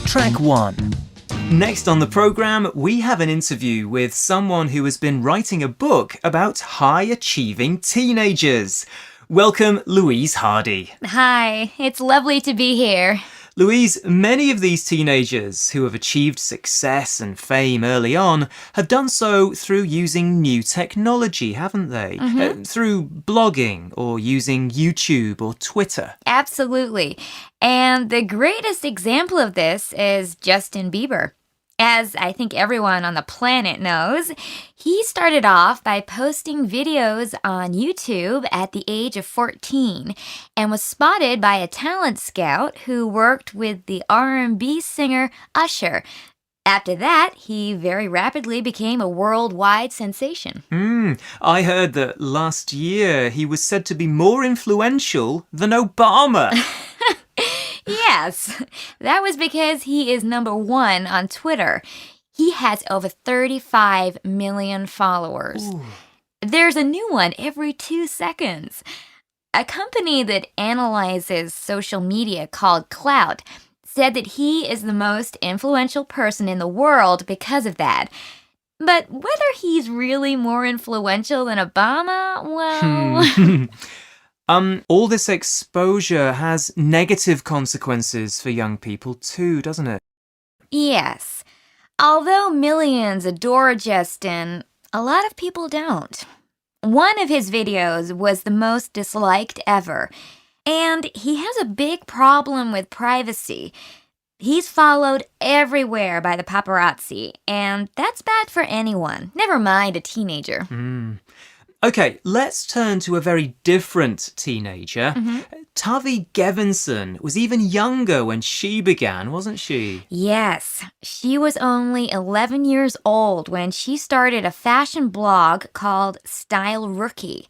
Track 1. Next on the programme, we have an interview with someone who has been writing a book about high-achieving teenagers. Welcome, Louise Hardy. Hi, it's lovely to be here. Louise, many of these teenagers who have achieved success and fame early on have done so through using new technology, haven't they? Through blogging or using YouTube or Twitter. Absolutely. And the greatest example of this is Justin Bieber. As I think everyone on the planet knows, he started off by posting videos on YouTube at the age of 14 and was spotted by a talent scout who worked with the R&B singer Usher. After that, he very rapidly became a worldwide sensation. I heard that last year he was said to be more influential than Obama. Yes, that was because he is #1 on Twitter. He has over 35 million followers. Ooh. There's a new one every 2 seconds. A company that analyzes social media called Clout said that he is the most influential person in the world because of that. But whether he's really more influential than Obama, well... All this exposure has negative consequences for young people too, doesn't it? Yes. Although millions adore Justin, a lot of people don't. One of his videos was the most disliked ever, and he has a big problem with privacy. He's followed everywhere by the paparazzi, and that's bad for anyone, never mind a teenager. Okay, let's turn to a very different teenager. Tavi Gevinson was even younger when she began, wasn't she? Yes, she was only 11 years old when she started a fashion blog called Style Rookie.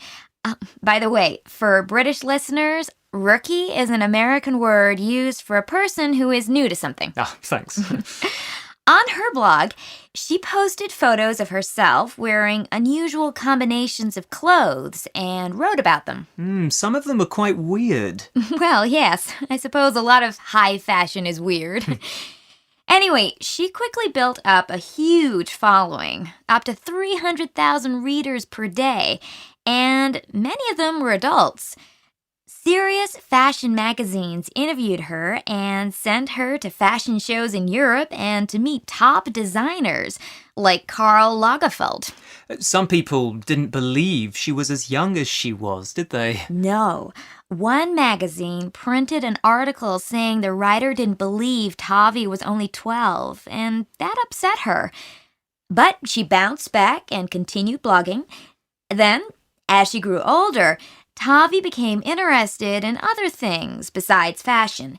By the way, for British listeners, rookie is an American word used for a person who is new to something. Thanks. On her blog, she posted photos of herself wearing unusual combinations of clothes and wrote about them. Some of them are quite weird. Well, yes, I suppose a lot of high fashion is weird. Anyway, she quickly built up a huge following, up to 300,000 readers per day, and many of them were adults. Serious fashion magazines interviewed her and sent her to fashion shows in Europe and to meet top designers like Karl Lagerfeld. Some people didn't believe she was as young as she was, did they? No. One magazine printed an article saying the writer didn't believe Tavi was only 12, and that upset her. But she bounced back and continued blogging. Then, as she grew older, Tavi became interested in other things besides fashion.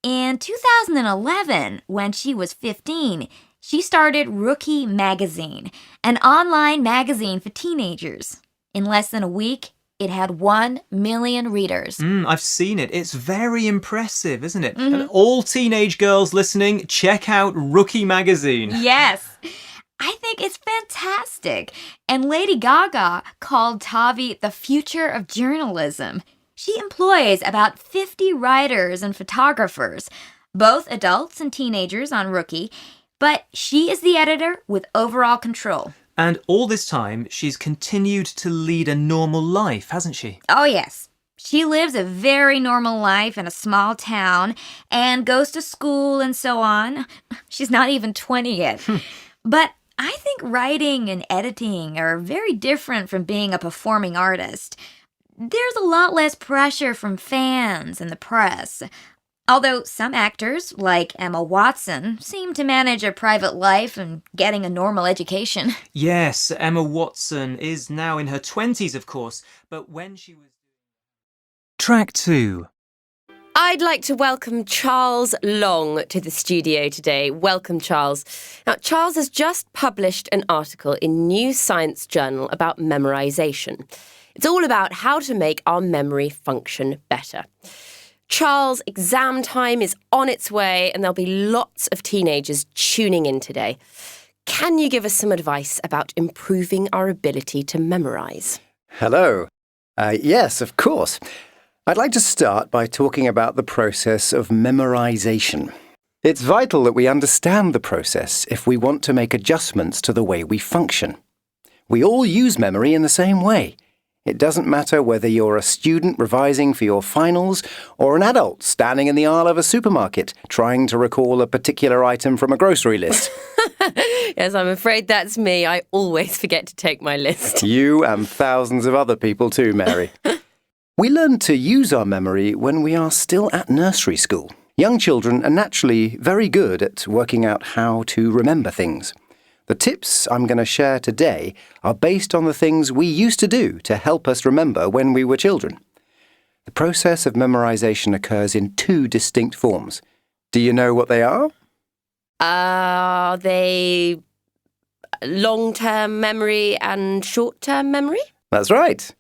In 2011, when she was 15, she started Rookie Magazine, an online magazine for teenagers. In less than a week, it had 1 million readers. I've seen it. It's very impressive, isn't it? And all teenage girls listening, check out Rookie Magazine. Yes. I think it's fantastic. And Lady Gaga called Tavi the future of journalism. She employs about 50 writers and photographers, both adults and teenagers on Rookie, but she is the editor with overall control. And all this time, she's continued to lead a normal life, hasn't she? Oh, yes. She lives a very normal life in a small town and goes to school and so on. She's not even 20 yet. But I think writing and editing are very different from being a performing artist. There's a lot less pressure from fans and the press. Although some actors, like Emma Watson, seem to manage a private life and getting a normal education. Yes, Emma Watson is now in her 20s, of course, but when she was... Track 2. I'd like to welcome Charles Long to the studio today. Welcome, Charles. Now, Charles has just published an article in New Science Journal about memorization. It's all about how to make our memory function better. Charles, exam time is on its way and there'll be lots of teenagers tuning in today. Can you give us some advice about improving our ability to memorize? Hello. Yes, of course. I'd like to start by talking about the process of memorization. It's vital that we understand the process if we want to make adjustments to the way we function. We all use memory in the same way. It doesn't matter whether you're a student revising for your finals or an adult standing in the aisle of a supermarket trying to recall a particular item from a grocery list. Yes, I'm afraid that's me. I always forget to take my list. You and thousands of other people too, Mary. We learn to use our memory when we are still at nursery school. Young children are naturally very good at working out how to remember things. The tips I'm going to share today are based on the things we used to do to help us remember when we were children. The process of memorization occurs in two distinct forms. Do you know what they are? Are they long-term memory and short-term memory? That's right.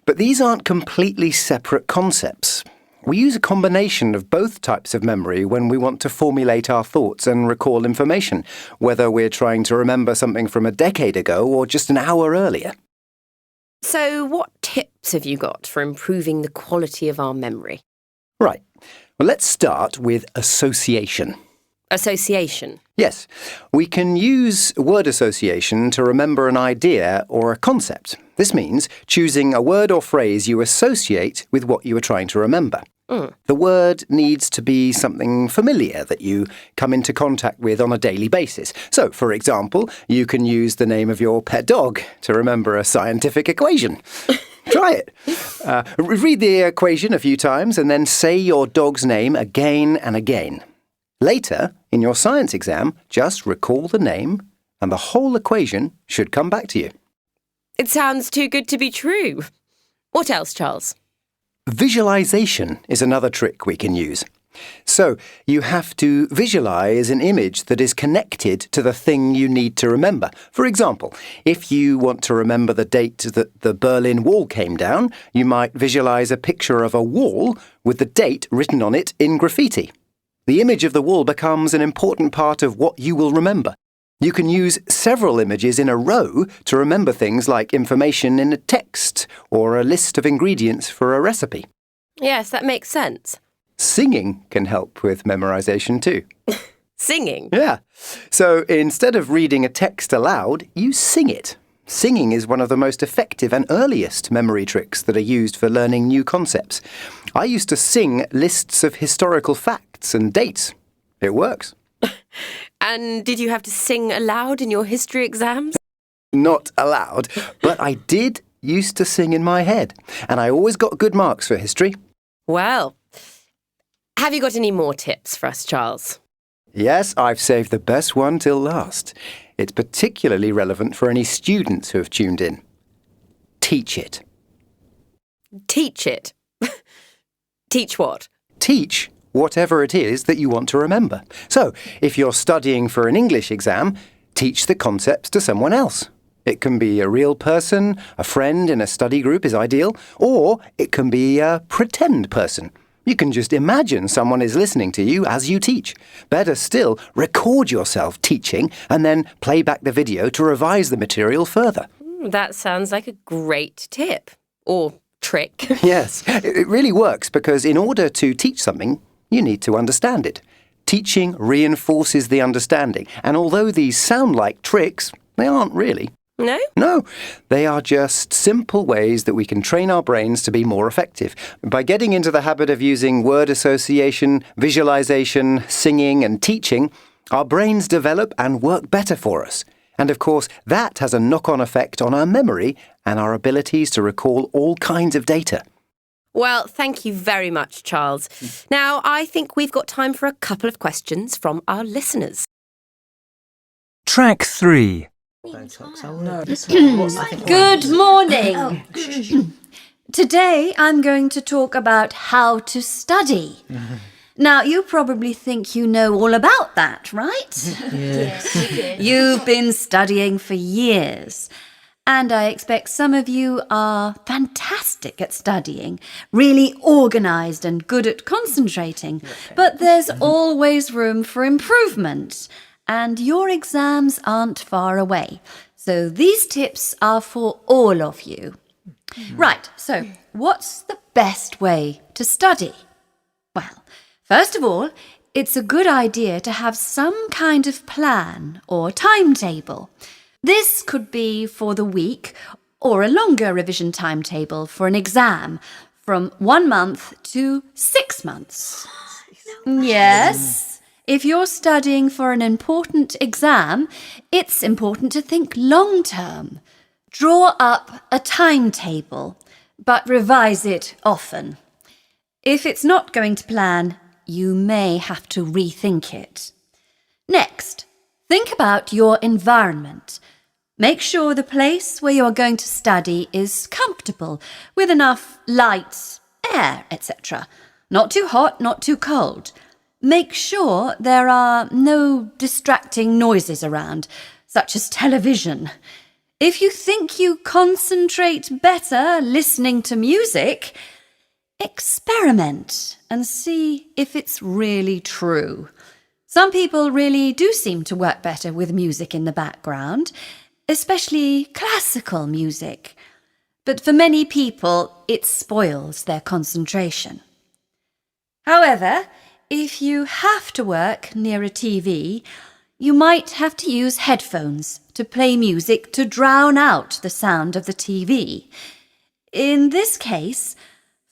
But these aren't completely separate concepts. We use a combination of both types of memory when we want to formulate our thoughts and recall information, whether we're trying to remember something from a decade ago or just an hour earlier. So what tips have you got for improving the quality of our memory? Right. Well, let's start with association. Association. Yes, we can use word association to remember an idea or a concept. This means choosing a word or phrase you associate with what you are trying to remember. The word needs to be something familiar that you come into contact with on a daily basis. So, for example, you can use the name of your pet dog to remember a scientific equation. Try it. Read the equation a few times and then say your dog's name again and again. Later, in your science exam, just recall the name and the whole equation should come back to you. It sounds too good to be true. What else, Charles? Visualization is another trick we can use. So, you have to visualize an image that is connected to the thing you need to remember. For example, if you want to remember the date that the Berlin Wall came down, you might visualize a picture of a wall with the date written on it in graffiti. The image of the wall becomes an important part of what you will remember. You can use several images in a row to remember things like information in a text or a list of ingredients for a recipe. Yes, that makes sense. Singing can help with memorization too. Singing? Yeah. So instead of reading a text aloud, you sing it. Singing is one of the most effective and earliest memory tricks that are used for learning new concepts. I used to sing lists of historical facts and dates. It works. And did you have to sing aloud in your history exams? Not allowed, but I did used to sing in my head, and I always got good marks for history. Well, have you got any more tips for us, Charles? Yes, I've saved the best one till last. It's particularly relevant for any students who have tuned in. Teach it. Teach it. Teach what? Teach whatever it is that you want to remember. So, if you're studying for an English exam, teach the concepts to someone else. It can be a real person, a friend in a study group is ideal, or it can be a pretend person. You can just imagine someone is listening to you as you teach. Better still, record yourself teaching and then play back the video to revise the material further. That sounds like a great tip. Or trick. Yes, it really works because in order to teach something, you need to understand it. Teaching reinforces the understanding, and although these sound like tricks, they aren't really. No? No, they are just simple ways that we can train our brains to be more effective. By getting into the habit of using word association, visualization, singing and teaching, our brains develop and work better for us. And of course, that has a knock-on effect on our memory and our abilities to recall all kinds of data. Well, thank you very much, Charles. Now, I think we've got time for a couple of questions from our listeners. Track 3. Good morning. Today I'm going to talk about how to study. Now, you probably think you know all about that, right? Yes. You've been studying for years. And I expect some of you are fantastic at studying, really organised and good at concentrating. But there's always room for improvement. And your exams aren't far away. So these tips are for all of you. Right, so what's the best way to study? Well, first of all, it's a good idea to have some kind of plan or timetable. This could be for the week or a longer revision timetable for an exam from 1 month to 6 months. Yes. If you're studying for an important exam, it's important to think long term. Draw up a timetable, but revise it often. If it's not going to plan, you may have to rethink it. Next, think about your environment. Make sure the place where you're going to study is comfortable, with enough light, air, etc. Not too hot, not too cold. Make sure there are no distracting noises around, such as television. If you think you concentrate better listening to music, experiment and see if it's really true. Some people really do seem to work better with music in the background, especially classical music. But for many people, it spoils their concentration. However, if you have to work near a TV, you might have to use headphones to play music to drown out the sound of the TV. In this case,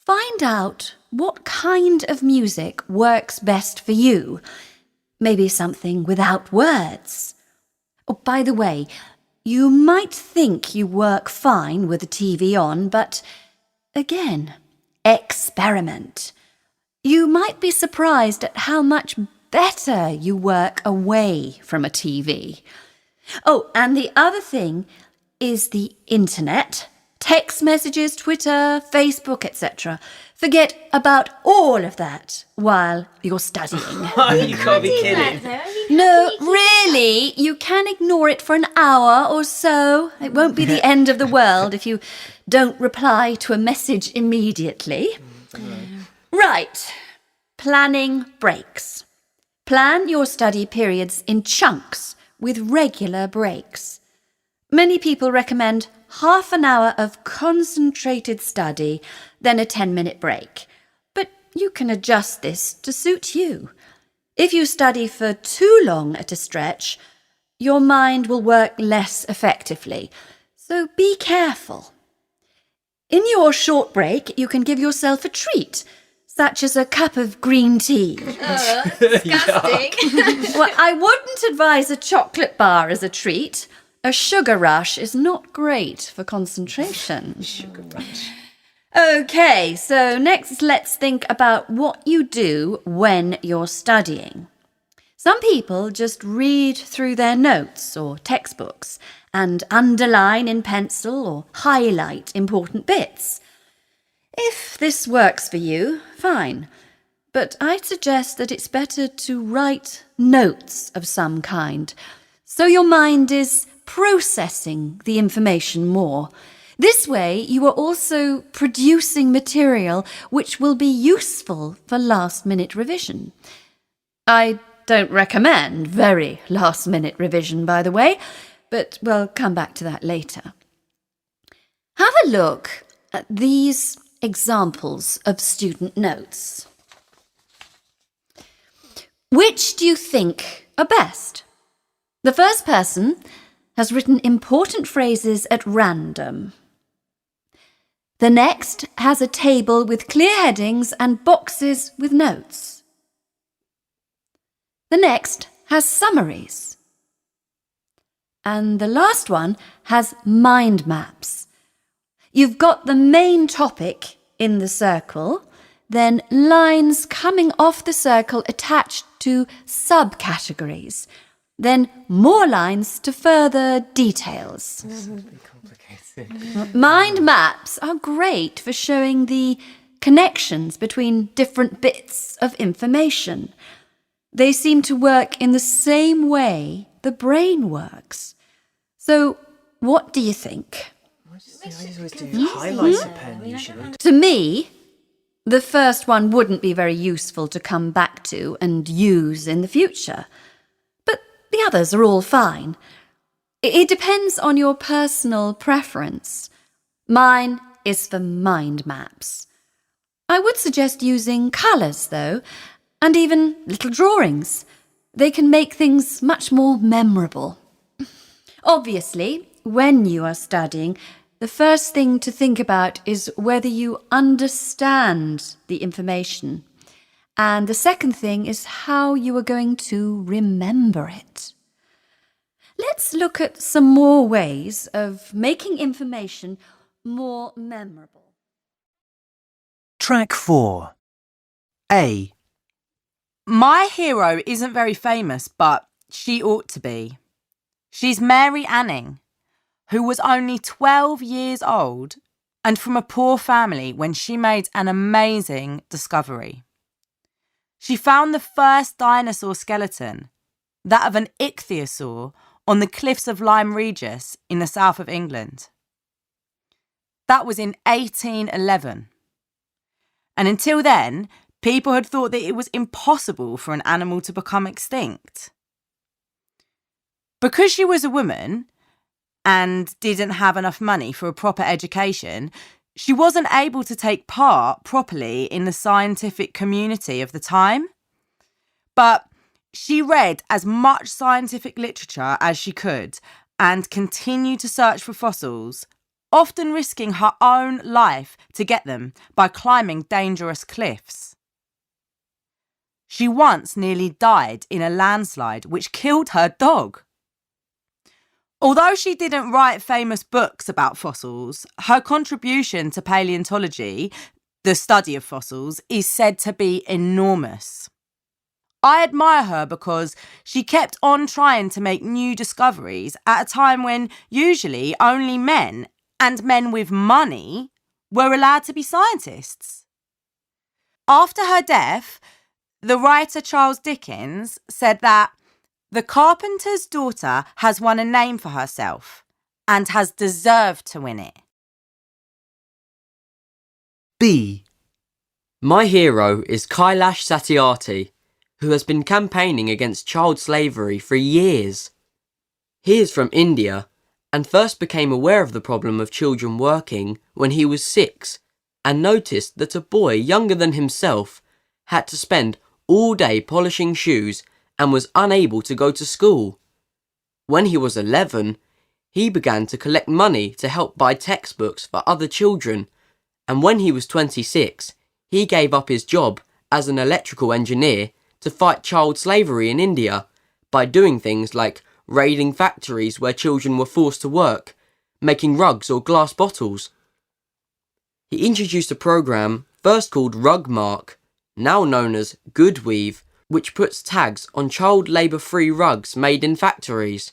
find out what kind of music works best for you. Maybe something without words. Oh, by the way, you might think you work fine with the TV on, but again, experiment. You might be surprised at how much better you work away from a TV. Oh, and the other thing is the internet, text messages, Twitter, Facebook, etc. Forget about all of that while you're studying. You can't be kidding. No, really, you can ignore it for an hour or so. It won't be the end of the world if you don't reply to a message immediately. Right, planning breaks. Plan your study periods in chunks with regular breaks. Many people recommend half an hour of concentrated study, then a 10-minute break. But you can adjust this to suit you. If you study for too long at a stretch, your mind will work less effectively. So be careful. In your short break, you can give yourself a treat, such as a cup of green tea. Disgusting. Well, I wouldn't advise a chocolate bar as a treat. A sugar rush is not great for concentration. Sugar rush. Okay, so next let's think about what you do when you're studying. Some people just read through their notes or textbooks and underline in pencil or highlight important bits. If this works for you, fine. But I'd suggest that it's better to write notes of some kind, so your mind is processing the information more. This way, you are also producing material which will be useful for last-minute revision. I don't recommend very last-minute revision, by the way, but we'll come back to that later. Have a look at these examples of student notes. Which do you think are best? The first person has written important phrases at random. The next has a table with clear headings and boxes with notes. The next has summaries. And the last one has mind maps. You've got the main topic in the circle, then lines coming off the circle attached to subcategories, then more lines to further details. Mind maps are great for showing the connections between different bits of information. They seem to work in the same way the brain works. So, what do you think? I just always do highlighter pen usually. To me, the first one wouldn't be very useful to come back to and use in the future. But the others are all fine. It depends on your personal preference. Mine is for mind maps. I would suggest using colours, though, and even little drawings. They can make things much more memorable. Obviously, when you are studying, the first thing to think about is whether you understand the information. And the second thing is how you are going to remember it. Let's look at some more ways of making information more memorable. Track 4. A. My hero isn't very famous, but she ought to be. She's Mary Anning, who was only 12 years old and from a poor family when she made an amazing discovery. She found the first dinosaur skeleton, that of an ichthyosaur, on the cliffs of Lyme Regis in the south of England. That was in 1811. And until then, people had thought that it was impossible for an animal to become extinct. Because she was a woman and didn't have enough money for a proper education, she wasn't able to take part properly in the scientific community of the time. But she read as much scientific literature as she could and continued to search for fossils, often risking her own life to get them by climbing dangerous cliffs. She once nearly died in a landslide which killed her dog. Although she didn't write famous books about fossils, her contribution to paleontology, the study of fossils, is said to be enormous. I admire her because she kept on trying to make new discoveries at a time when usually only men, and men with money, were allowed to be scientists. After her death, the writer Charles Dickens said that the carpenter's daughter has won a name for herself and has deserved to win it. B. My hero is Kailash Satyarthi, who has been campaigning against child slavery for years. He is from India and first became aware of the problem of children working when he was 6 and noticed that a boy younger than himself had to spend all day polishing shoes and was unable to go to school. When he was 11, he began to collect money to help buy textbooks for other children, and when he was 26, he gave up his job as an electrical engineer to fight child slavery in India by doing things like raiding factories where children were forced to work, making rugs or glass bottles. He introduced a program first called Rug Mark, now known as Good Weave, which puts tags on child labour-free rugs made in factories.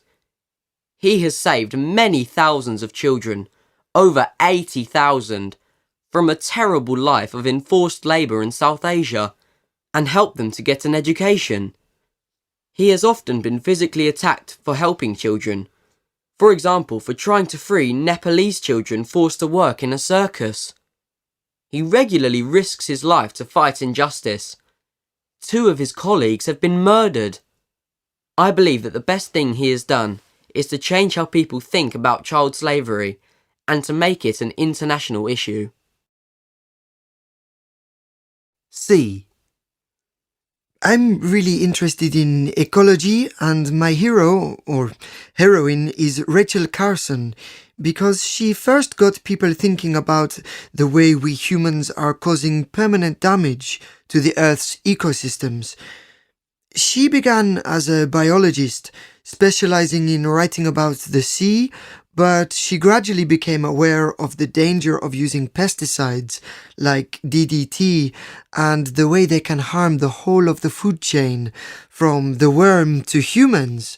He has saved many thousands of children, over 80,000, from a terrible life of enforced labour in South Asia, and helped them to get an education. He has often been physically attacked for helping children, for example for trying to free Nepalese children forced to work in a circus. He regularly risks his life to fight injustice. 2 of his colleagues have been murdered. I believe that the best thing he has done is to change how people think about child slavery and to make it an international issue. C. I'm really interested in ecology, and my hero, or heroine, is Rachel Carson, because she first got people thinking about the way we humans are causing permanent damage to the Earth's ecosystems. She began as a biologist, specializing in writing about the sea, but she gradually became aware of the danger of using pesticides like DDT and the way they can harm the whole of the food chain, from the worm to humans.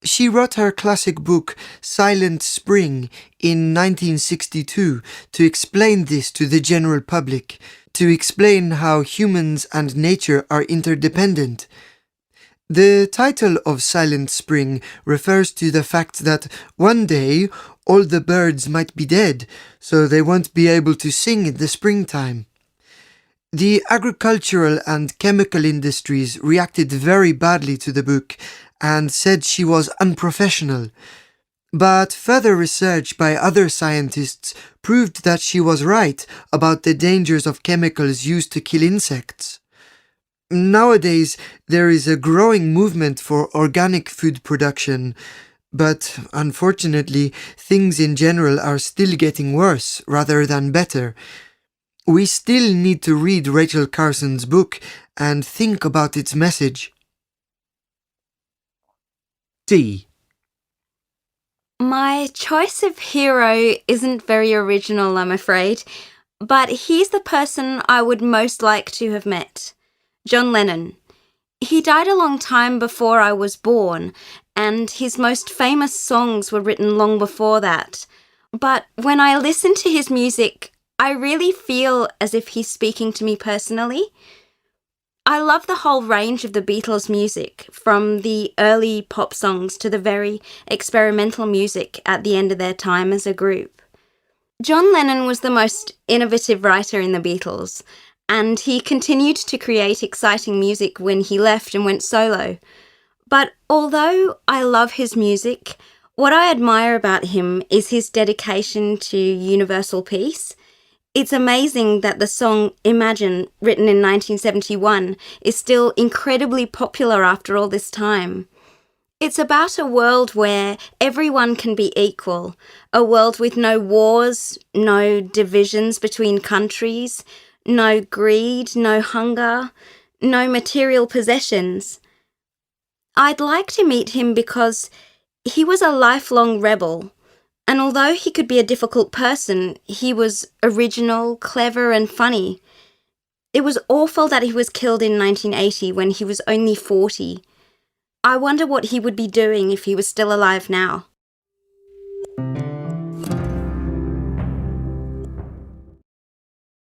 She wrote her classic book Silent Spring in 1962 to explain this to the general public, to explain how humans and nature are interdependent. The title of Silent Spring refers to the fact that one day all the birds might be dead, so they won't be able to sing in the springtime. The agricultural and chemical industries reacted very badly to the book and said she was unprofessional. But further research by other scientists proved that she was right about the dangers of chemicals used to kill insects. Nowadays, there is a growing movement for organic food production, but unfortunately, things in general are still getting worse rather than better. We still need to read Rachel Carson's book and think about its message. D. My choice of hero isn't very original, I'm afraid, but he's the person I would most like to have met. John Lennon. He died a long time before I was born, and his most famous songs were written long before that. But when I listen to his music, I really feel as if he's speaking to me personally. I love the whole range of the Beatles' music, from the early pop songs to the very experimental music at the end of their time as a group. John Lennon was the most innovative writer in the Beatles, and he continued to create exciting music when he left and went solo. But although I love his music, what I admire about him is his dedication to universal peace. It's amazing that the song Imagine, written in 1971, is still incredibly popular after all this time. It's about a world where everyone can be equal, a world with no wars, no divisions between countries, no greed, no hunger, no material possessions. I'd like to meet him because he was a lifelong rebel. And although he could be a difficult person, he was original, clever, and funny. It was awful that he was killed in 1980 when he was only 40. I wonder what he would be doing if he was still alive now.